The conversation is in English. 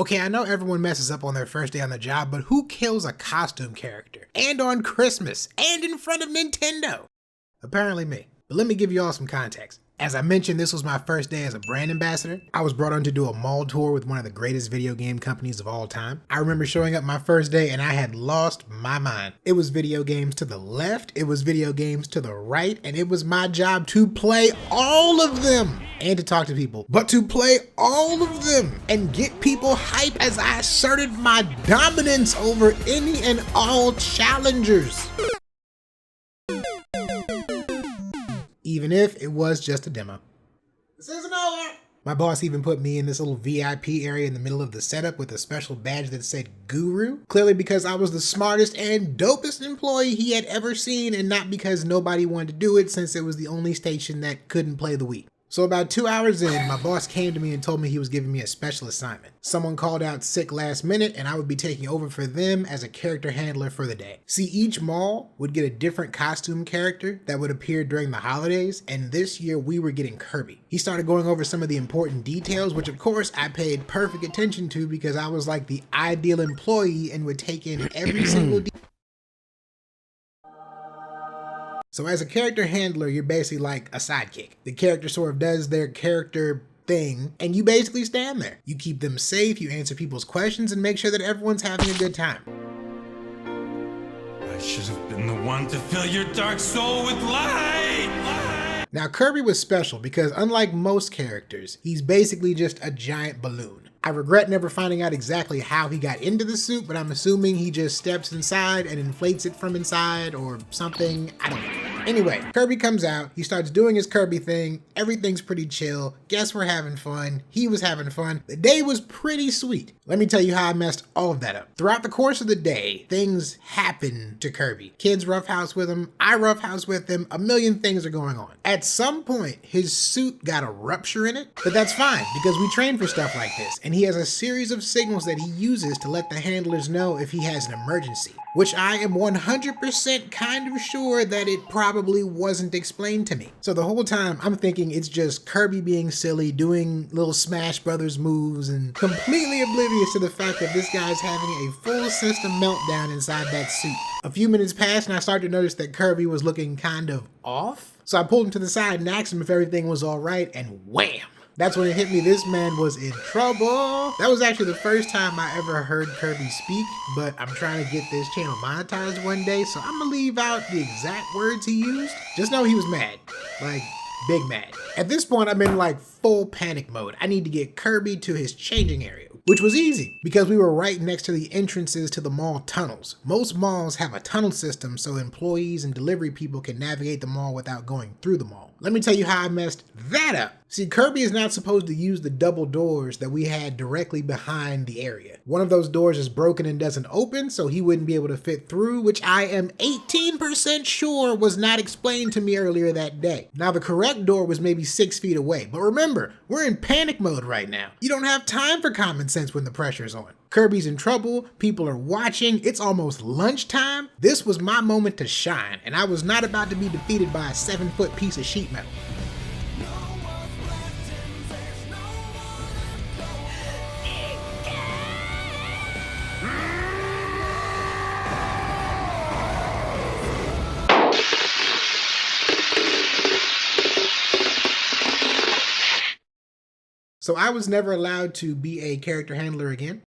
Okay, I know everyone messes up on their first day on the job, but who kills a costume character? And on Christmas, and in front of Nintendo? Apparently me. But let me give you all some context. As I mentioned, this was my first day as a brand ambassador. I was brought on to do a mall tour with one of the greatest video game companies of all time. I remember showing up my first day and I had lost my mind. It was video games to the left, it was video games to the right, and it was my job to play all of them and to talk to people, but to play all of them and get people hype as I asserted my dominance over any and all challengers. Even if it was just a demo. This isn't over. My boss even put me in this little VIP area in the middle of the setup with a special badge that said Guru, clearly because I was the smartest and dopest employee he had ever seen, and not because nobody wanted to do it since it was the only station that couldn't play the Wii. So about 2 hours in, my boss came to me and told me he was giving me a special assignment. Someone called out sick last minute and I would be taking over for them as a character handler for the day. See, each mall would get a different costume character that would appear during the holidays, and this year we were getting Kirby. He started going over some of the important details, which of course I paid perfect attention to because I was like the ideal employee and would take in every single detail. So as a character handler, you're basically like a sidekick. The character sort of does their character thing, and you basically stand there. You keep them safe, you answer people's questions, and make sure that everyone's having a good time. I should have been the one to fill your dark soul with light! Now Kirby was special because unlike most characters, he's basically just a giant balloon. I regret never finding out exactly how he got into the suit, but I'm assuming he just steps inside and inflates it from inside or something. I don't know. Anyway, Kirby comes out, he starts doing his Kirby thing, everything's pretty chill, guess we're having fun, he was having fun, the day was pretty sweet. Let me tell you how I messed all of that up. Throughout the course of the day, things happen to Kirby. Kids roughhouse with him, I roughhouse with him, a million things are going on. At some point, his suit got a rupture in it, but that's fine because we train for stuff like this, and he has a series of signals that he uses to let the handlers know if he has an emergency, which I am 100% kind of sure that it probably wasn't explained to me. So the whole time I'm thinking it's just Kirby being silly, doing little Smash Brothers moves, and completely oblivious to the fact that this guy's having a full system meltdown inside that suit. A few minutes passed and I started to notice that Kirby was looking kind of off. So I pulled him to the side and asked him if everything was all right, and wham! That's when it hit me, this man was in trouble. That was actually the first time I ever heard Kirby speak, but I'm trying to get this channel monetized one day, so I'm gonna leave out the exact words he used. Just know he was mad, like big mad. At this point, I'm in like full panic mode. I need to get Kirby to his changing area, which was easy because we were right next to the entrances to the mall tunnels. Most malls have a tunnel system so employees and delivery people can navigate the mall without going through the mall. Let me tell you how I messed that up. See, Kirby is not supposed to use the double doors that we had directly behind the area. One of those doors is broken and doesn't open, so he wouldn't be able to fit through, which I am 18% sure was not explained to me earlier that day. Now, the correct door was maybe 6 feet away, but remember, we're in panic mode right now. You don't have time for common sense when the pressure's on. Kirby's in trouble, people are watching, it's almost lunchtime. This was my moment to shine, and I was not about to be defeated by a 7-foot piece of sheet metal. So I was never allowed to be a character handler again.